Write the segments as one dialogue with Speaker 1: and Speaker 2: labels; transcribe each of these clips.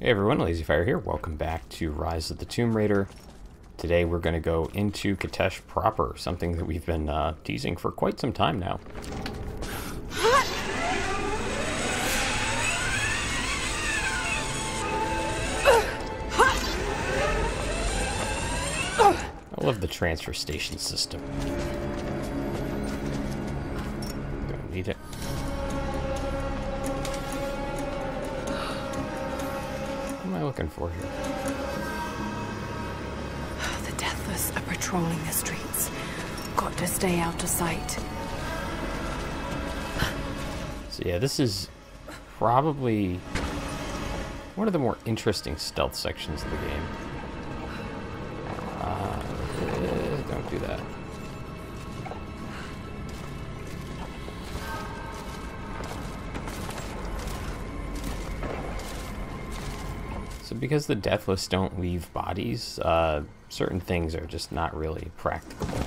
Speaker 1: Hey everyone, LazyFire here. Welcome back to Rise of the Tomb Raider. Today we're going to go into Katesh proper, something that we've been teasing for quite some time now. I love the transfer station system. Don't need it. What am I looking for here?
Speaker 2: The Deathless are patrolling the streets. Got to stay out of sight.
Speaker 1: So yeah, this is probably one of the more interesting stealth sections of the game. Don't do that. So because the Deathless don't leave bodies, certain things are just not really practicable.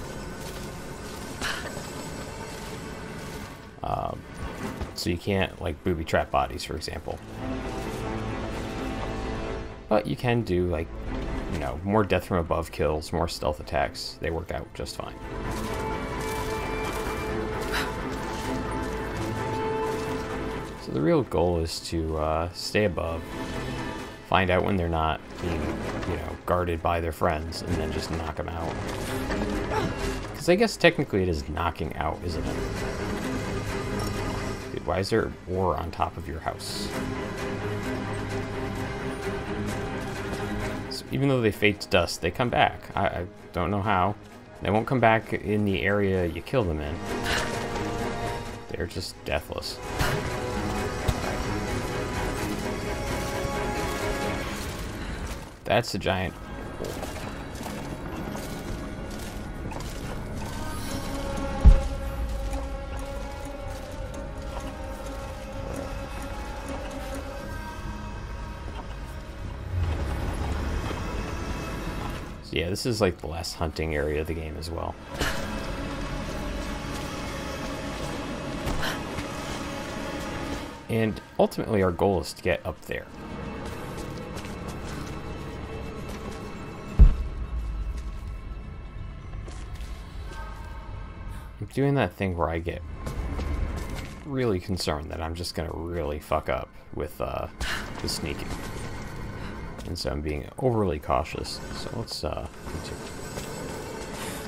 Speaker 1: So you can't, like, booby trap bodies, for example. But you can do, like, you know, more death from above kills, more stealth attacks. They work out just fine. So the real goal is to stay above, find out when they're not being, you know, guarded by their friends, and then just knock them out. Because I guess technically it is knocking out, isn't it? Dude, why is there ore on top of your house? So even though they fade to dust, they come back. I don't know how. They won't come back in the area you kill them in. They're just deathless. That's a giant hole. So yeah, this is like the last hunting area of the game as well. And ultimately our goal is to get up there. I'm doing that thing where I get really concerned that I'm just gonna really fuck up with the sneaking. And so I'm being overly cautious. So let's continue.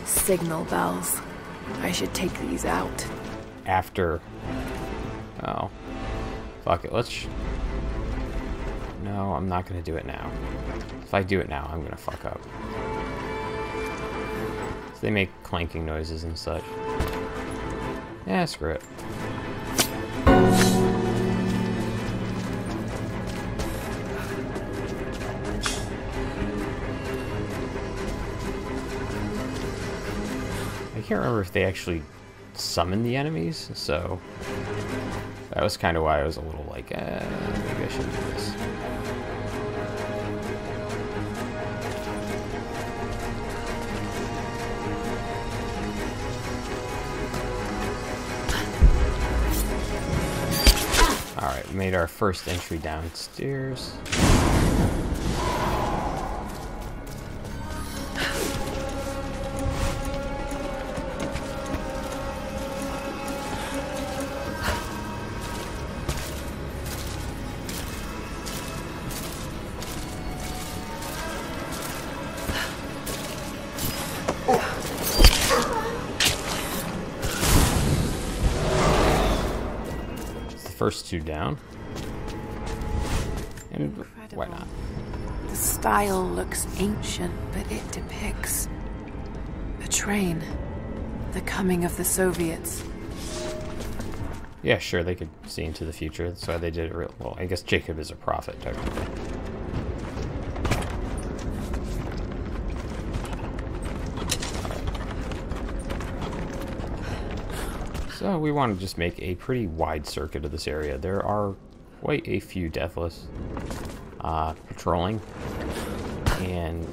Speaker 2: Signal bells. I should take these out.
Speaker 1: After... Oh. Fuck it, let's... No, I'm not gonna do it now. If I do it now, I'm gonna fuck up. So they make clanking noises and such. Yeah, screw it. I can't remember if they actually summon the enemies, so that was kind of why I was a little like, maybe I shouldn't do this. Alright, we made our first entry downstairs. First two down. And
Speaker 2: Incredible.
Speaker 1: why not?
Speaker 2: The style looks ancient, but it depicts a train. The coming of the Soviets.
Speaker 1: Yeah, sure, they could see into the future. That's why they did it real well. I guess Jacob is a prophet, technically. So we want to just make a pretty wide circuit of this area. There are quite a few Deathless patrolling, and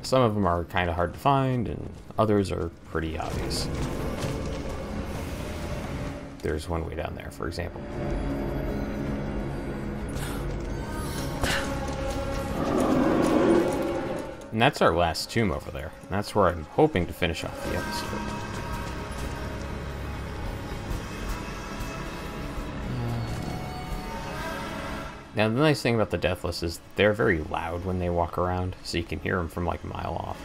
Speaker 1: some of them are kind of hard to find, and others are pretty obvious. There's one way down there, for example. And that's our last tomb over there. And that's where I'm hoping to finish off the episode. Now, the nice thing about the Deathless is they're very loud when they walk around, so you can hear them from like a mile off.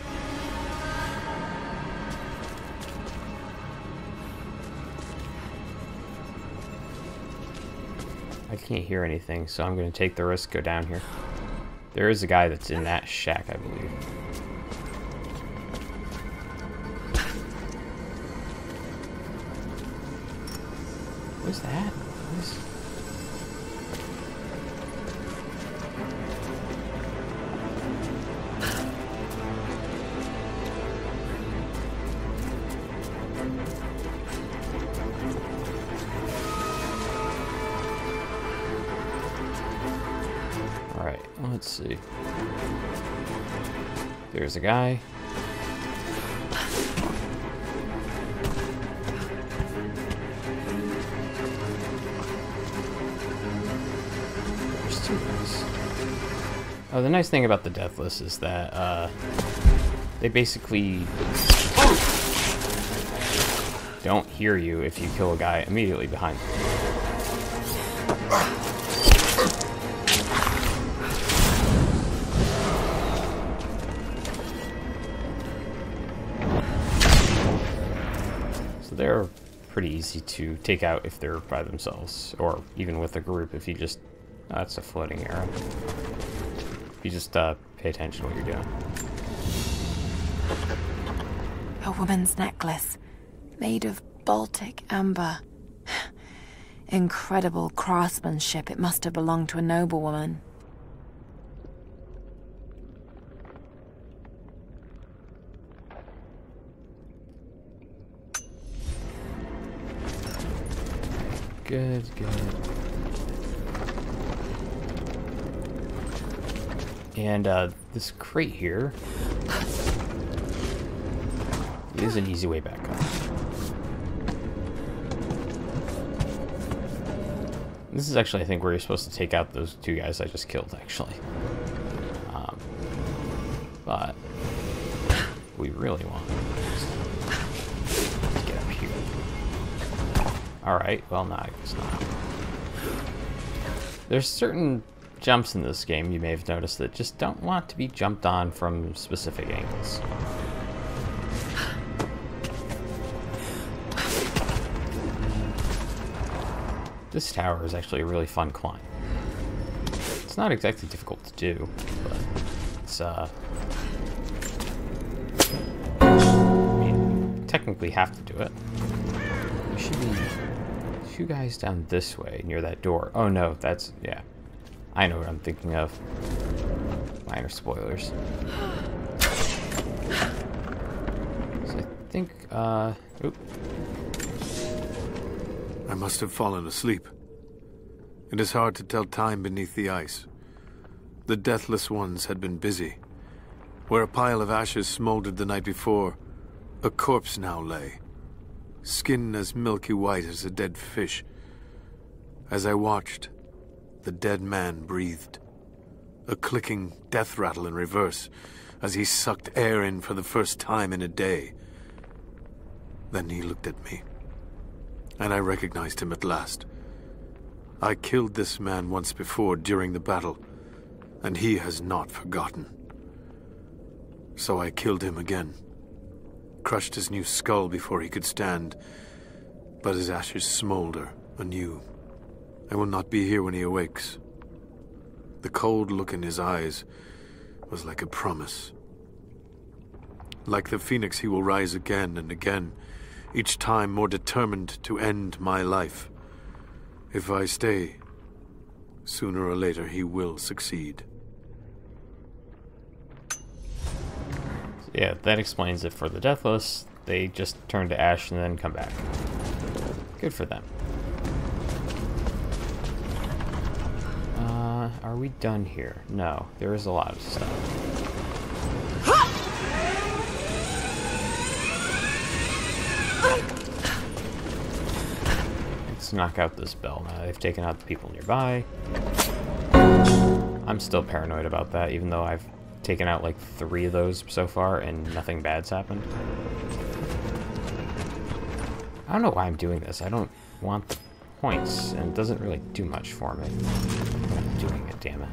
Speaker 1: I can't hear anything, so I'm going to take the risk, go down here. There is a guy that's in that shack, I believe. What is that? What is... Alright, let's see. There's a guy. There's two guys. Oh, the nice thing about the Deathless is that they basically don't hear you if you kill a guy immediately behind them. They're pretty easy to take out if they're by themselves, or even with a group if you just... Oh, that's a floating arrow. If you just pay attention to what you're doing.
Speaker 2: A woman's necklace, made of Baltic amber. Incredible craftsmanship. It must have belonged to a noblewoman.
Speaker 1: Good, good. And this crate here is an easy way back up. This is actually, I think, where you're supposed to take out those two guys I just killed, actually. But we really want to get up here. Alright, well, no, I guess not. There's certain jumps in this game, you may have noticed, that just don't want to be jumped on from specific angles. This tower is actually a really fun climb. It's not exactly difficult to do, but it's, I mean, you technically have to do it. There should be two guys down this way near that door. Oh no, that's, yeah. I know what I'm thinking of. Minor spoilers. So I think, oop.
Speaker 3: I must have fallen asleep. It is hard to tell time beneath the ice. The Deathless ones had been busy. Where a pile of ashes smoldered the night before, a corpse now lay, skin as milky white as a dead fish. As I watched, the dead man breathed, a clicking death rattle in reverse as he sucked air in for the first time in a day. Then he looked at me, and I recognized him at last. I killed this man once before during the battle, and he has not forgotten. So I killed him again, crushed his new skull before he could stand, but his ashes smolder anew. I will not be here when he awakes. The cold look in his eyes was like a promise. Like the phoenix, he will rise again and again, each time more determined to end my life. If I stay, sooner or later he will succeed.
Speaker 1: Yeah, that explains it for the Deathless. They just turn to ash and then come back. Good for them. Are we done here? No, there is a lot of stuff. Let's knock out this bell now. They've taken out the people nearby. I'm still paranoid about that, even though I've taken out like 3 of those so far, and nothing bad's happened. I don't know why I'm doing this. I don't want the points, and it doesn't really do much for me. I'm doing it, damn it.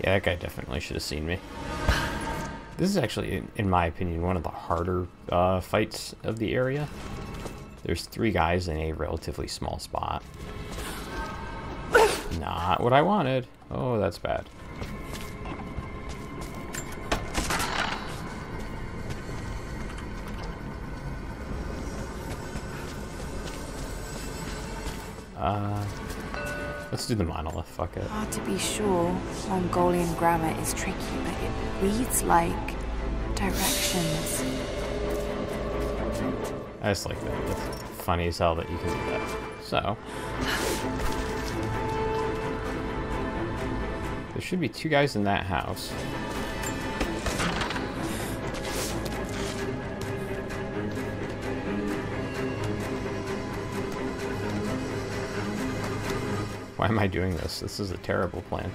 Speaker 1: Yeah, that guy definitely should have seen me. This is actually, in my opinion, one of the harder fights of the area. There's 3 guys in a relatively small spot. Not what I wanted. Oh, that's bad. Let's do the monolith, fuck it.
Speaker 2: Hard to be sure. Mongolian grammar is tricky, but it reads like directions.
Speaker 1: I just like that. It's funny as hell that you can do that. So, there should be 2 guys in that house. Why am I doing this? This is a terrible plan.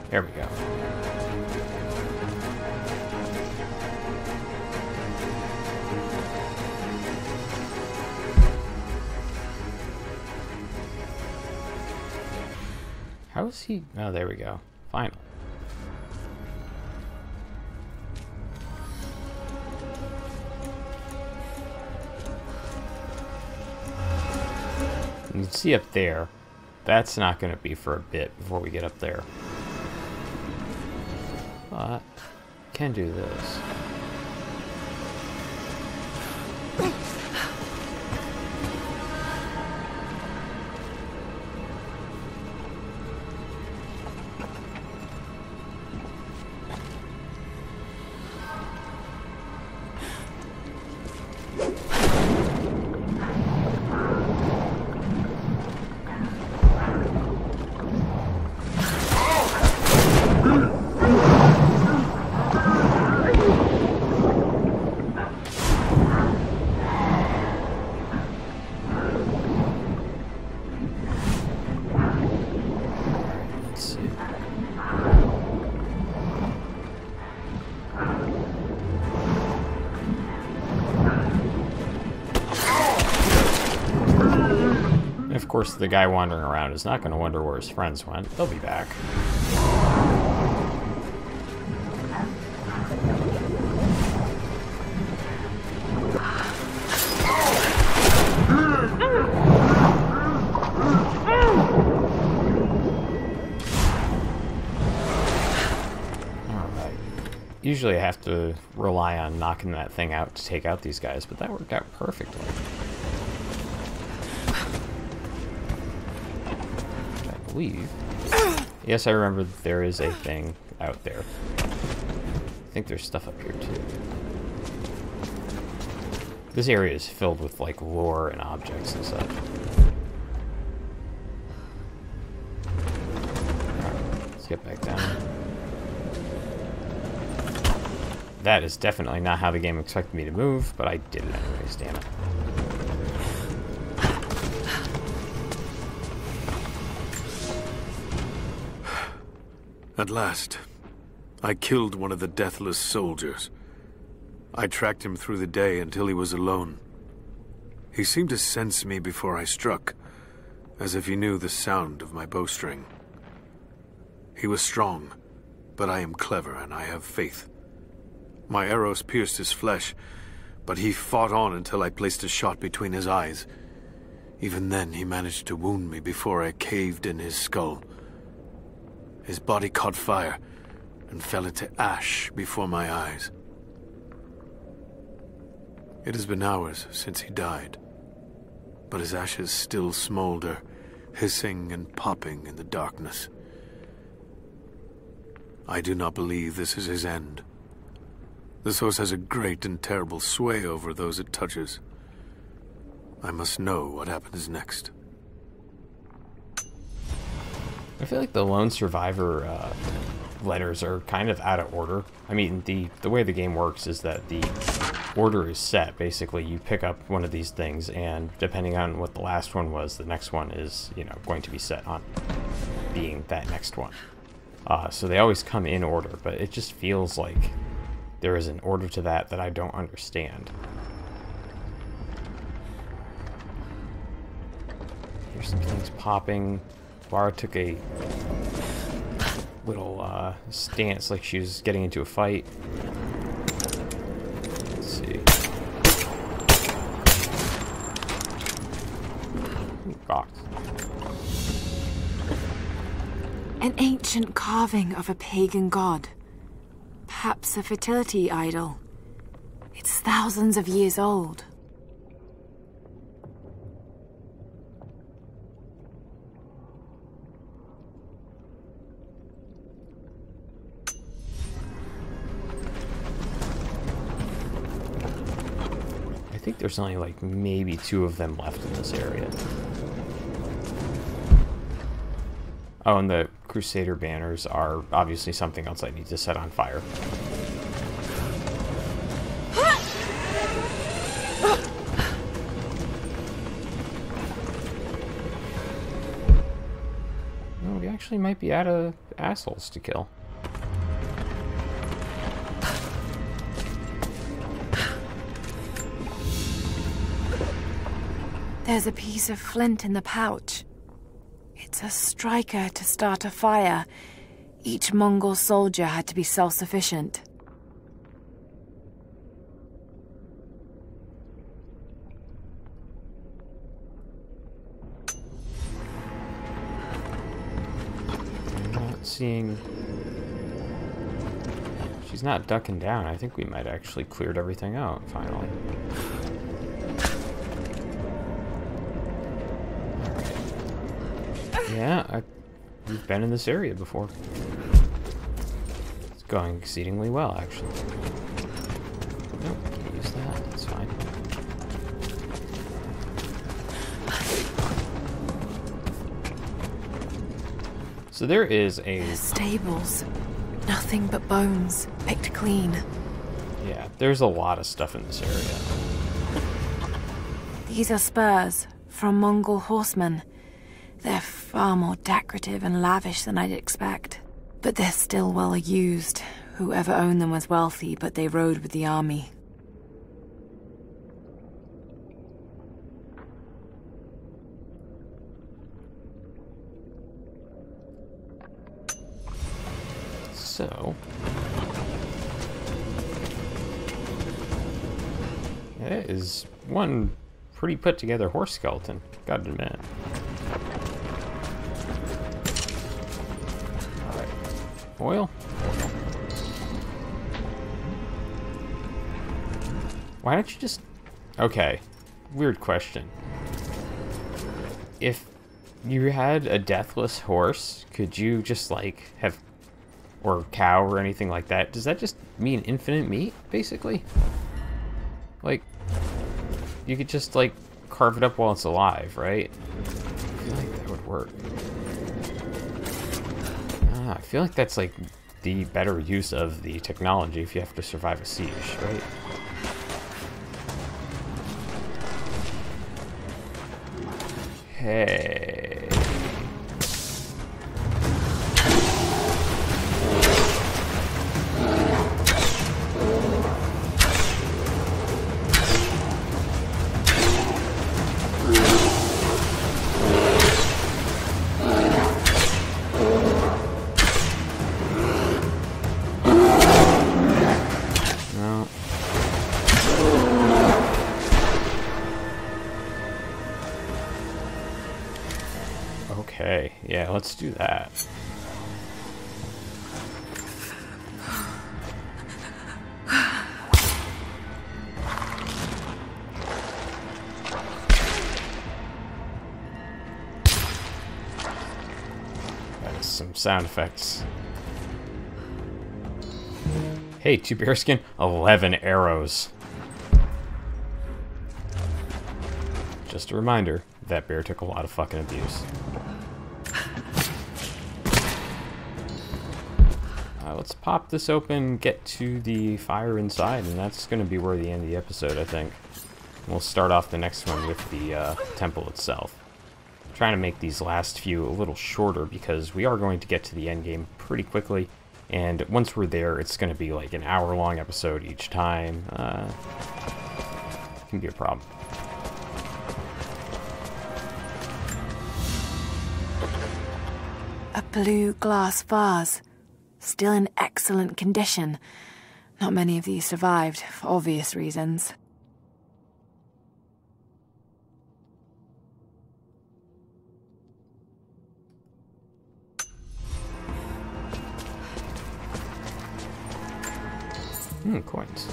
Speaker 1: There we go. How is he? Oh, there we go. Finally. You can see up there, that's not going to be for a bit before we get up there. But, can do this. Of course, the guy wandering around is not going to wonder where his friends went. They'll be back. Alright. Usually I have to rely on knocking that thing out to take out these guys, but that worked out perfectly. Yes, I remember that there is a thing out there. I think there's stuff up here too. This area is filled with like lore and objects and such. Alright, let's get back down. That is definitely not how the game expected me to move, but I did it anyways, damn it.
Speaker 3: At last, I killed one of the Deathless soldiers. I tracked him through the day until he was alone. He seemed to sense me before I struck, as if he knew the sound of my bowstring. He was strong, but I am clever and I have faith. My arrows pierced his flesh, but he fought on until I placed a shot between his eyes. Even then, he managed to wound me before I caved in his skull. His body caught fire and fell into ash before my eyes. It has been hours since he died, but his ashes still smolder, hissing and popping in the darkness. I do not believe this is his end. The source has a great and terrible sway over those it touches. I must know what happens next.
Speaker 1: I feel like the lone survivor letters are kind of out of order. I mean, the way the game works is that the order is set. Basically, you pick up one of these things, and depending on what the last one was, the next one is, you know, going to be set on being that next one. So they always come in order, but it just feels like there is an order to that I don't understand. Here's some things popping. Lara took a little stance like she was getting into a fight. Let's see. Ooh, rocks.
Speaker 2: An ancient carving of a pagan god. Perhaps a fertility idol. It's thousands of years old.
Speaker 1: I think there's only like maybe 2 of them left in this area. Oh, and the Crusader banners are obviously something else I need to set on fire. No, we actually might be out of assholes to kill.
Speaker 2: There's a piece of flint in the pouch. It's a striker to start a fire. Each Mongol soldier had to be self-sufficient.
Speaker 1: I'm not seeing... She's not ducking down. I think we might have actually cleared everything out, finally. Yeah, we've been in this area before. It's going exceedingly well, actually. Nope, can't use that. That's fine. So there is a...
Speaker 2: Stables. Nothing but bones, picked clean.
Speaker 1: Yeah, there's a lot of stuff in this area.
Speaker 2: These are spurs from Mongol horsemen. They're far more decorative and lavish than I'd expect. But they're still well used. Whoever owned them was wealthy, but they rode with the army.
Speaker 1: So... That is one pretty put together horse skeleton, gotta admit. Alright. Oil? Why don't you just... Okay. Weird question. If you had a deathless horse, could you just, like, have... Or cow or anything like that? Does that just mean infinite meat, basically? Like... You could just, like, carve it up while it's alive, right? I feel like that would work. I feel like that's, like, the better use of the technology if you have to survive a siege, right? Hey. Okay, yeah, let's do that. some sound effects. Hey, 2 bearskin, 11 arrows. Just a reminder, that bear took a lot of fucking abuse. Let's pop this open, get to the fire inside, and that's going to be where the end of the episode, I think. We'll start off the next one with the temple itself. I'm trying to make these last few a little shorter because we are going to get to the end game pretty quickly, and once we're there, it's going to be like an hour-long episode each time. Can be a problem.
Speaker 2: A blue glass vase. Still in excellent condition. Not many of these survived, for obvious reasons.
Speaker 1: Coins.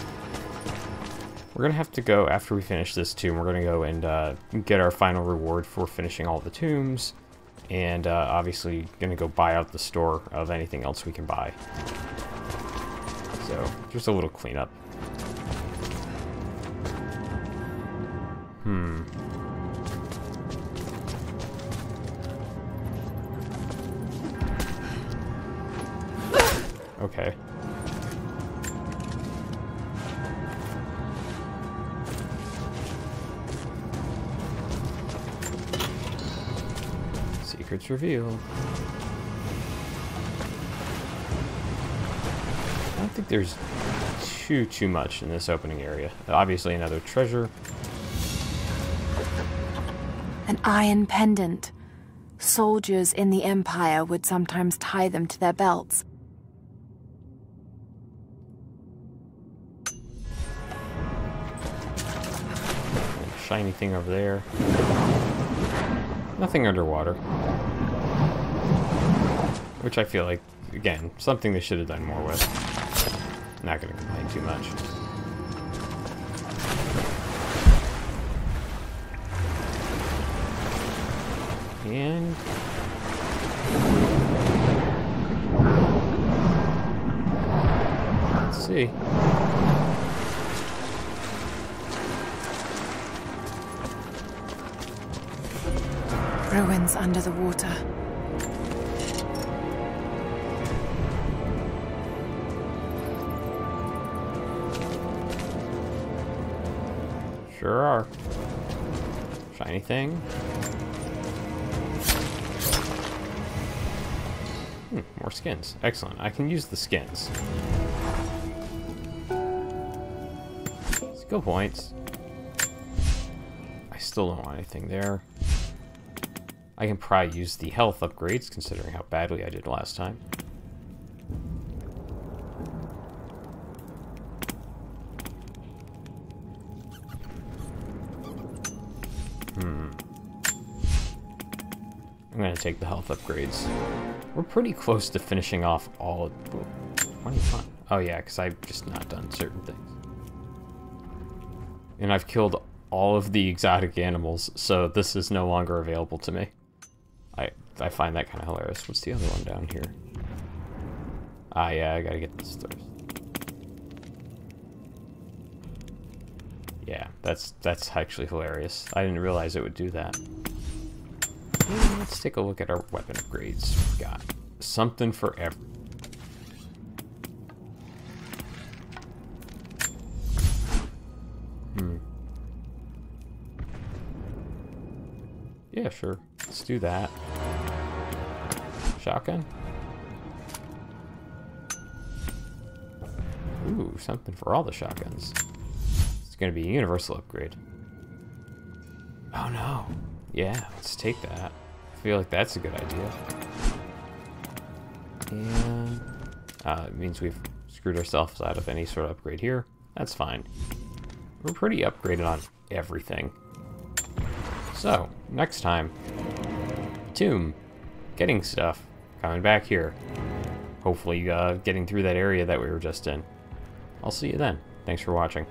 Speaker 1: We're gonna have to go, after we finish this tomb, we're gonna go and get our final reward for finishing all the tombs. And obviously gonna go buy out the store of anything else we can buy. So, just a little cleanup. Okay. Secrets revealed. I don't think there's too much in this opening area. Obviously another treasure.
Speaker 2: An iron pendant. Soldiers in the Empire would sometimes tie them to their belts.
Speaker 1: Shiny thing over there. Nothing underwater. Which I feel like, again, something they should have done more with. Not gonna complain too much. And... let's see.
Speaker 2: Ruins under the water.
Speaker 1: Sure are. Shiny thing. More skins. Excellent. I can use the skins. Skill points. I still don't want anything there. I can probably use the health upgrades, considering how badly I did last time. I'm going to take the health upgrades. We're pretty close to finishing off all of... 25. Oh yeah, because I've just not done certain things. And I've killed all of the exotic animals, so this is no longer available to me. I find that kind of hilarious. What's the other one down here? Ah, yeah, I gotta get this first. Yeah, that's actually hilarious. I didn't realize it would do that. Let's take a look at our weapon upgrades. We've got something for every... Yeah, sure. Let's do that. Shotgun? Ooh, something for all the shotguns. It's gonna be a universal upgrade. Oh no. Yeah, let's take that. I feel like that's a good idea. And it means we've screwed ourselves out of any sort of upgrade here. That's fine. We're pretty upgraded on everything. So, next time, tomb, getting stuff, coming back here. Hopefully getting through that area that we were just in. I'll see you then. Thanks for watching.